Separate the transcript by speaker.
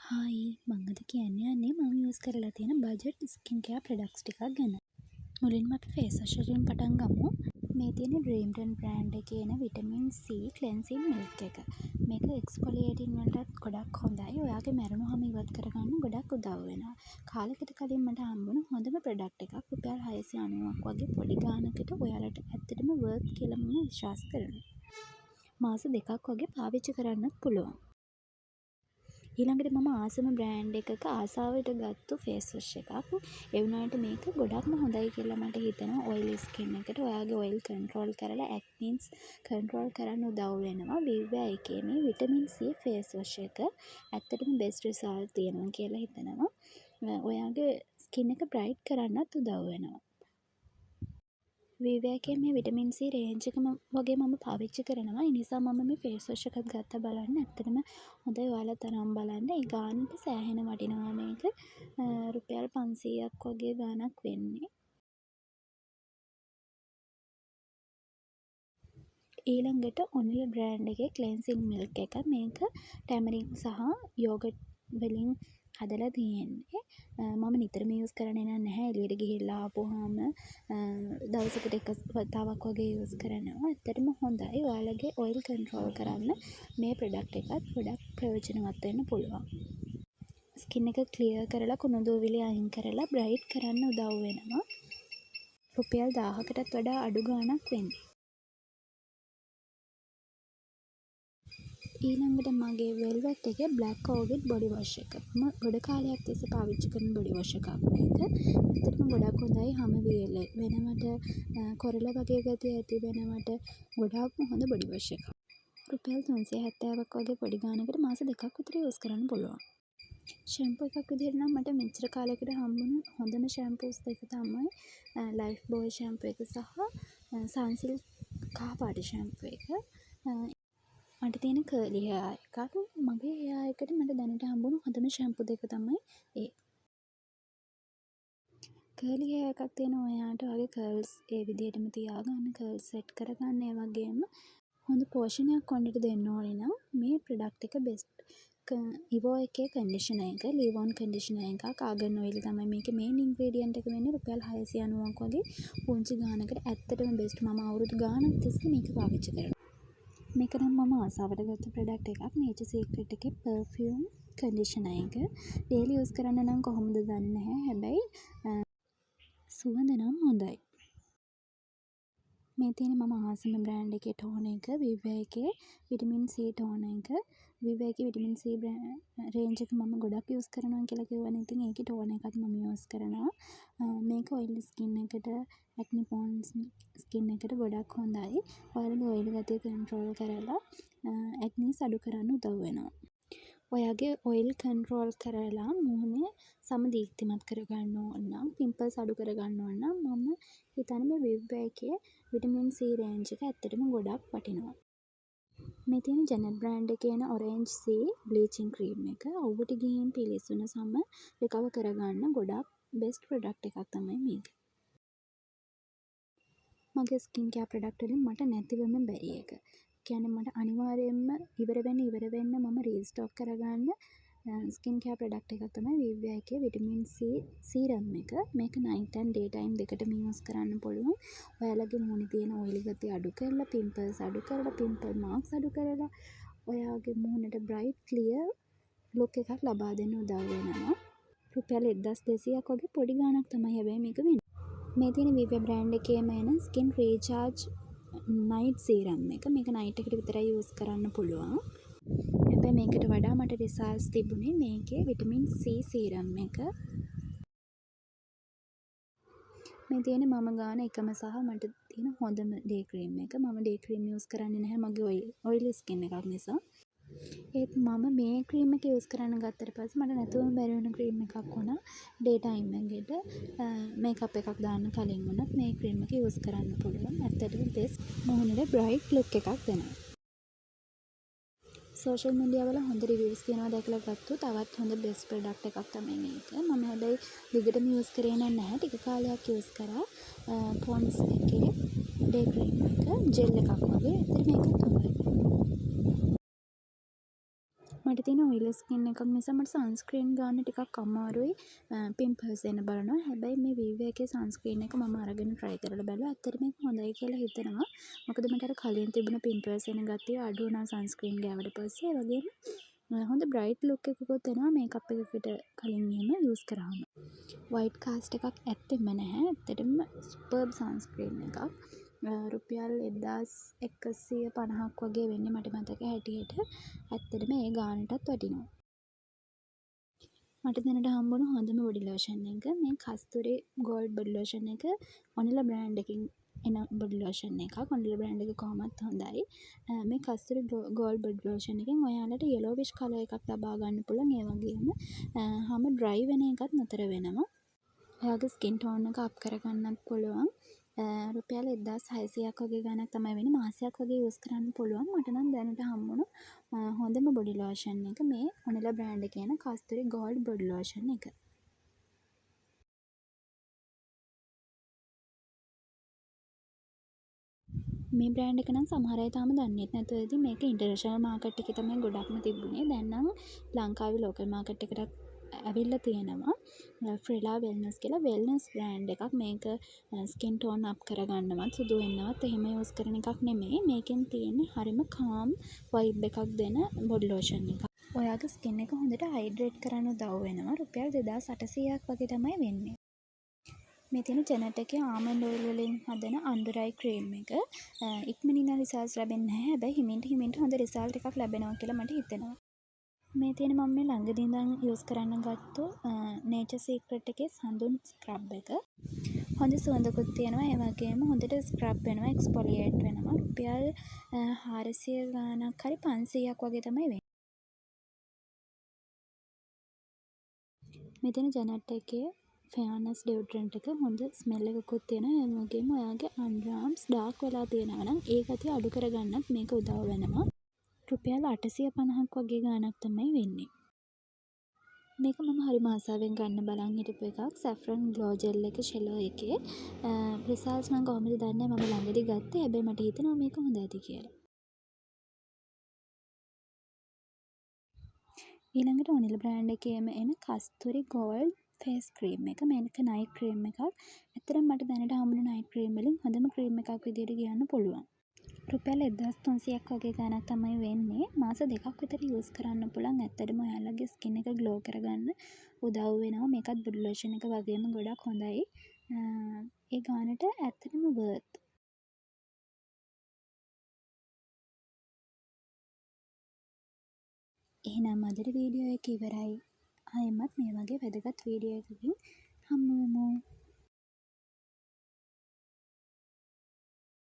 Speaker 1: Hi මං අද කියන්න යන්නේ මම යූස් කරලා තියෙන බජට් ස්කින් කෙයාර් ප්‍රොඩක්ට්ස් ටිකක් ගැන. මුලින්ම අපි ෆේස් වොෂ් එකෙන් පටන් ගමු. මේ තියෙන ඩ්‍රීම්ටන් බ්‍රෑන්ඩ් එකේ එන විටමින් C ක්ලෙන්සින් මිල්ක් එක. මේක එක්ස්ෆොලියේටින් වලටත් ගොඩක් හොඳයි. ඔයාගේ මැරුණු හම ඉවත් කරගන්න ගොඩක් උදව් වෙනවා. කාලෙකට කලින් මට හම්බුණු හොඳම ප්‍රොඩක්ට් එකක්. රුපියල් 690ක් වගේ පොඩි ගාණකට ඔයාලට ඇත්තටම වර්ත් කියලා මම විශ්වාස කරනවා. මාස 2ක් වගේ පාවිච්චි කරන්නත් පුළුවන්. ඊළඟට මම ආසම බ්‍රෑන්ඩ් එකක ආසාවට ගත්තු ෆේස් වොෂ් එකක්. ඒ වුණාට මේක ගොඩක්ම හොඳයි කියලා මට හිතෙනවා ඔයිලි ස්කින් එකට. ඔයාගේ ඔයිල් කන්ට්‍රෝල් කරලා ඇක්නිස් කන්ට්‍රෝල් කරන්න උදව් වෙනවා. විව්‍යා එකේ මේ විටමින් C ෆේස් වොෂ් එක ඇත්තටම බෙස්ට් රිසල්ට් තියෙනවා කියලා හිතනවා. ඔයාගේ ස්කින් එක බ්‍රයිට් කරන්නත් උදව් වෙනවා. විව්‍යා එකේ මේ විටමින් C රේන්ජ් එක වගේ මම පාවිච්චි කරනවා. ඒ නිසා මම මේ ෆේස් වොෂ් එකක් ගත්තා බලන්න. ඇත්තටම හොඳයි. ඔයාලා තරම් බලන්න. ඒ ගානට සෑහෙන වටිනවා මේක. රුපියල් 500ක් වගේ ගාණක් වෙන්නේ. ඊළඟට ඔනිල් බ්‍රෑන්ඩ් එකේ ක්ලෙන්සින් මිල්ක් එක. මේක ටැමරින් සහ යෝගට් වලින් හදලා තියෙන්නේ. මම නිතරම යූස් කරන්නේ නැහැ. එළියට ගිහිල්ලා ආපුවාම දවසකට එක වතාවක් වගේ යූස් කරනවා. ඇත්තටම හොඳයි. ඔයාලගේ ඔයිල් කන්ට්‍රෝල් කරන්න මේ ප්‍රොඩක්ට් එකත් ගොඩක් ප්‍රයෝජනවත් වෙන්න පුළුවන්. ස්කින් එක ක්ලියර් කරලා කුණු දූවිලි අයින් කරලා බ්‍රයිට් කරන්න උදව් වෙනවා. රුපියල් 1000කටත් වඩා අඩු ගාණක් වෙන්නේ. ඊළඟට මගේ වෙල්වෙට් එකේ බ්ලැක් ඕවිඩ් බොඩි වොෂ් එක. මම ගොඩ කාලයක් තිස්සේ පාවිච්චි කරන බොඩි වොෂ් එකක් මේක. ඇත්තටම ගොඩක් හොඳයි හැම වෙනවට කොරළ වගේ ගතිය ඇති වෙනවට ගොඩාක්ම හොඳ බොඩි වොෂ් එකක්. රුපියල් 370ක් වගේ පොඩි ගාණකට මාස 2ක් විතර යූස් කරන්න පුළුවන්. ෂැම්පූ එකක් විදිහට නම් මට මෙච්චර කාලයකට හම්බුණු හොඳම ෂැම්පූස් දෙක තමයි ලයිෆ් බෝයි ෂැම්පූ එක සහ සන්සිල්ක් කහ පාට ෂැම්පූ එක. මට තියෙන කර්ලි හෙයා එකක්. මගේ හෙයා එකට මට දැනට හම්බුණු හොඳම ෂැම්පූ දෙක තමයි ඒ. කර්ලි හෙයා එකක් තියෙන ඔයාට වගේ කර්ල්ස් ඒ විදිහටම තියාගන්න, කර්ල්ස් සෙට් කරගන්න, ඒ වගේම හොඳ පෝෂණයක් කොණ්ඩෙට දෙන්න ඕනේ නම් මේ ප්‍රොඩක්ට් එක බෙස්ට්. ඉවෝ එකේ කන්ඩිෂනර් එක, ලීව්-ඔන් කන්ඩිෂනර් එකක්, ආගන් ඔයිල් තමයි මේකේ මේන් ඉන්ග්‍රීඩියන්ට් එක වෙන්නේ. රුපියල් 690ක් වගේ පුංචි ගාණකට ඇත්තටම බෙස්ට්. මම අවුරුදු ගාණක් තිස්සේ මේක පාවිච්චි කරනවා. මේක නම් මම ආසාවට ගත්ත ප්‍රොඩක්ට් එකක්. නේචර් සීක්‍රට් එකේ පර්ෆියුම් කන්ඩිෂනර් එක. ඩේලි යූස් කරන්න නම් කොහොමද දන්නේ නැහැ. හැබැයි සුවඳ නම් හොඳයි. මේ තියෙන මම ආසම බ්‍රෑන්ඩ් එකේ ටෝන එක, විව්‍යා එකේ විටමින් C ටෝන එක. විව්‍යා එකේ විටමින් C රේන්ජ් එක මම ගොඩක් යූස් කරනවා කියලා කිව්වනේ. ඉතින් ඒකේ ටෝන එකත් මම යූස් කරනවා. මේක ඔයිලි ස්කින් එකට, ඇක්නි ප්‍රෝන් ස්කින් එකට ගොඩක් හොඳයි. ඔයාලගේ ඔයිල් ගතිය කන්ට්‍රෝල් කරලා ඇක්නිස් අඩු කරන්න උදව් වෙනවා. ඔයාගේ ඔයිල් කන්ට්‍රෝල් කරලා මුහුණ සම දීප්තිමත් කරගන්න ඕන නම්, පිම්පල්ස් අඩු කරගන්න ඕන නම් මම හිතන්නේ මේ විව්‍යා එකේ විටමින් C රේන්ජ් එක ඇත්තටම ගොඩක් වටිනවා. මේ තියෙන ජෙනට් බ්‍රෑන්ඩ් එකේ එන ඔරෙන්ජ් C බ්ලීචින් ක්‍රීම් එක අවුවට ගිහින් පිලිසුන සම රිකවර් කරගන්න ගොඩක් බෙස්ට් ප්‍රොඩක්ට් එකක් තමයි මේක. මගේ ස්කින් කෙයාර් ප්‍රොඩක්ට් වලින් මට නැතිවෙම බැරි එක. කියන්නේ මට අනිවාර්යයෙන්ම ඉවර වෙන්න මම රීස්ටොක් කරගන්න ස්කින් කෙයාර් ප්‍රොඩක්ට් එකක් තමයි විව්‍යා එකේ විටමින් C සීරම් එක. මේක නයිට් ඇන්ඩ් ඩේ ටයිම් දෙකටම යූස් කරන්න පුළුවන්. ඔයාලගේ මුහුණේ තියෙන ඔයිලි ගතිය අඩු කරලා, පිම්පල්ස් අඩු කරලා, පිම්පල් මාක්ස් අඩු කරලා ඔයාගේ මුහුණට බ්‍රයිට් ක්ලියර් ලුක් එකක් ලබා දෙන්න උදව් වෙනවා. රුපියල් 1200ක් වගේ පොඩි ගාණක් තමයි හැබැයි මේක වෙන්නේ. මේ තියෙන විව්‍යා බ්‍රෑන්ඩ් එකේම එන ස්කින් රීචාර්ජ් නයිට් සීරම් එක. මේක නයිට් එකට විතරයි යූස් කරන්න පුළුවන්. හැබැයි මේකට වඩා මට රිසල්ට්ස් තිබුණේ මේකේ විටමින් C සීරම් එක. මේ තියෙන මම ගාන එකම සහ මට තියෙන හොඳම ඩේ ක්‍රීම් එක. මම ඩේ ක්‍රීම් යූස් කරන්නේ නැහැ මගේ ඔයිලි ස්කින් එකක් නිසා. ඒත් මම මේ ක්‍රීම් එක යූස් කරන්න ගත්තට පස්සේ මට නැතුවම බැරි වෙන ක්‍රීම් එකක් වුණා. ඩේ ටයිම් එකේට මේකප් එකක් දාන්න කලින් වුණත් මේ ක්‍රීම් එක යූස් කරන්න පුළුවන්. ඇත්තටම බෙස්ට්. මුහුණට බ්‍රයිට් ලුක් එකක් දෙනවා. සෝෂල් මීඩියා වල හොඳ රිවිව්ස් තියෙනවා දැකලා ගත්තු තවත් හොඳ බෙස්ට් ප්‍රොඩක්ට් එකක් තමයි මේක. මම හැබැයි දිගටම යූස් කරේ නැහැ. ටික කාලයක් යූස් කරා. පොන්ඩ්ස් එකේ ඩේ ක්‍රීම් එක ජෙල් එකක් වගේ. ඒත් මේකත් හොඳයි. මට තියෙන ඔයිලි ස්කින් එකක් නිසා මට සන්ස්ක්‍රීන් ගන්න ටිකක් අමාරුයි. පිම්පල්ස් එන්න බලනවා. හැබැයි මේ Viva එකේ සන්ස්ක්‍රීන් එක මම අරගෙන try කරලා බැලුවා. ඇත්තට මේක හොඳයි කියලා හිතෙනවා. මොකද මට අර කලින් තිබුණ පිම්පල්ස් එන ගතිය අඩු වුණා සන්ස්ක්‍රීන් ගෑවට පස්සේ. ඒ වගේම හොඳ බ්‍රයිට් ලුක් එකකුත් එනවා මේකප් එකකට කලින් එහෙම යූස් කරාම. වයිට් කාස්ට් එකක් ඇත්තෙම නැහැ. ඇත්තටම සුපර්බ් සන්ස්ක්‍රීන් එකක්. රුපියල් 1150ක් වගේ වෙන්නේ මට මතක හැටියට. ඇත්තටම ඒ ගානටත් වටිනවා. මට දැනට හම්බුණු හොඳම බොඩි ලෝෂන් එක මේ කස්තුරි ගෝල්ඩ් බොඩි ලෝෂන් එක ඔනිලා බ්‍රෑන්ඩ් එකකින් එන බොඩි ලෝෂන් එකක්. ඔනිලා බ්‍රෑන්ඩ් එක කොහොමත් හොඳයි. මේ කස්තුරි ගෝල්ඩ් බොඩි ලෝෂන් එකෙන් ඔයාලට yellowish කලර් එකක් ලබා ගන්න පුළුවන්. ඒ වගේම හැම ඩ්‍රයි වෙන එකත් නතර වෙනවා. ඔයාගේ ස්කින් ටෝන් එක අප් කරගන්නත් පුළුවන්. රුපියල් 1600ක් වගේ ගාණක් තමයි වෙන්නේ. මාසයක් වගේ යූස් කරන්න පුළුවන්. මට නම් දැනට හම්බුණු හොඳම බොඩි ලෝෂන් එක මේ ඔනිලා බ්‍රෑන්ඩ් එකේ එන කස්තුරි ගෝල්ඩ් බොඩි ලෝෂන් එක. මේ බ්‍රෑන්ඩ් එක නම් සමහර අය තාම දන්නෙත් නැතුව ඇති. මේක ඉන්ටර්නැෂනල් මාකට් එකේ තමයි ගොඩක්ම තිබුණේ. දැන් නම් ලංකාවේ ලෝකල් මාකට් එකට ඇවිල්ලා තියෙනවා. ෆ්‍රිලා වෙල්නස් කියලා වෙල්නස් බ්‍රෑන්ඩ් එකක්. මේක ස්කින් ටෝන් අප් කරගන්නවත් සුදු වෙන්නවත් එහෙම යූස් කරන එකක් නෙමෙයි. මේකෙන් තියෙන්නේ හරිම කාම් වයිබ් එකක් දෙන බොඩි ලෝෂන් එකක්. ඔයාගේ ස්කින් එක හොඳට හයිඩ්‍රේට් කරන්න උදව් වෙනවා. රුපියල් 2800ක් වගේ තමයි වෙන්නේ. මේ තියෙන ජෙනට් එකේ ආමන්ඩ් ඔයිල් වලින් හදන අන්ඩර් අයි ක්‍රීම් එක. ඉක්මනින් රිසල්ට්ස් ලැබෙන්නේ නැහැ. හැබැයි හිමින්ට හොඳ රිසල්ට් එකක් ලැබෙනවා කියලා මට හිතෙනවා. මේ තියෙන මම මේ ළඟදී ඉඳන් යූස් කරන්න ගත්තු නේචර් සීක්‍රට් එකේ සඳුන් ස්ක්‍රබ් එක. හොඳ සුවඳකුත් තියෙනවා. ඒ වගේම හොඳට ස්ක්‍රබ් වෙනවා, එක්ස්ෆොලියේට් වෙනවා. රුපියල් 400 ගාණක් හරි 500ක් වගේ තමයි වෙන්නේ. මේ තියෙන ජෙනට් එකේ ෆෙයානස් ඩියුඩරන්ට් එක හොඳ ස්මෙල් එකකුත් තියෙනවා. ඒ වගේම ඔයාගේ අන්ඩර් ආම්ස් ඩාර්ක් වෙලා තියෙනවා නම් ඒ ගතිය අඩු කරගන්නත් මේක උදව් වෙනවා. රුපියල් 850ක් වගේ ගාණක් තමයි වෙන්නේ. මේක මම හරිම ආසාවෙන් ගන්න බලන් හිටපු එකක්. සැෆ්‍රන් ග්ලෝ ජෙල් එක ෂෙලෝ එකේ. රිසල්ට්ස් නම් කොහොමද දන්නේ මම ළඟදී ගත්තේ. හැබැයි මට හිතෙනවා මේක හොඳ ඇති කියලා. ඊළඟට ඔනිලා බ්‍රෑන්ඩ් එකේම එන කස්තුරි ගෝල්ඩ් ෆේස් ක්‍රීම් එක. මේක නයිට් ක්‍රීම් එකක්. ඇත්තටම මට දැනට හම්බුණු නයිට් ක්‍රීම් වලින් හොඳම ක්‍රීම් එකක් විදියට කියන්න පුළුවන්. රුපියල් 1300ක් වගේ ගාණක් තමයි වෙන්නේ. මාස 2ක් විතර යූස් කරන්න පුළුවන්. ඇත්තටම ඔයාලගේ ස්කින් එක ග්ලෝ කරගන්න උදව් වෙනවා. මේකත් බොඩි ලෝෂන් එක වගේම ගොඩක් හොඳයි. ඒ ගාණට ඇත්තටම වර්ත්. එහෙනම් අදට වීඩියෝ එක ඉවරයි. ආයෙමත් මේ වගේ වැදගත් වීඩියෝ එකකින්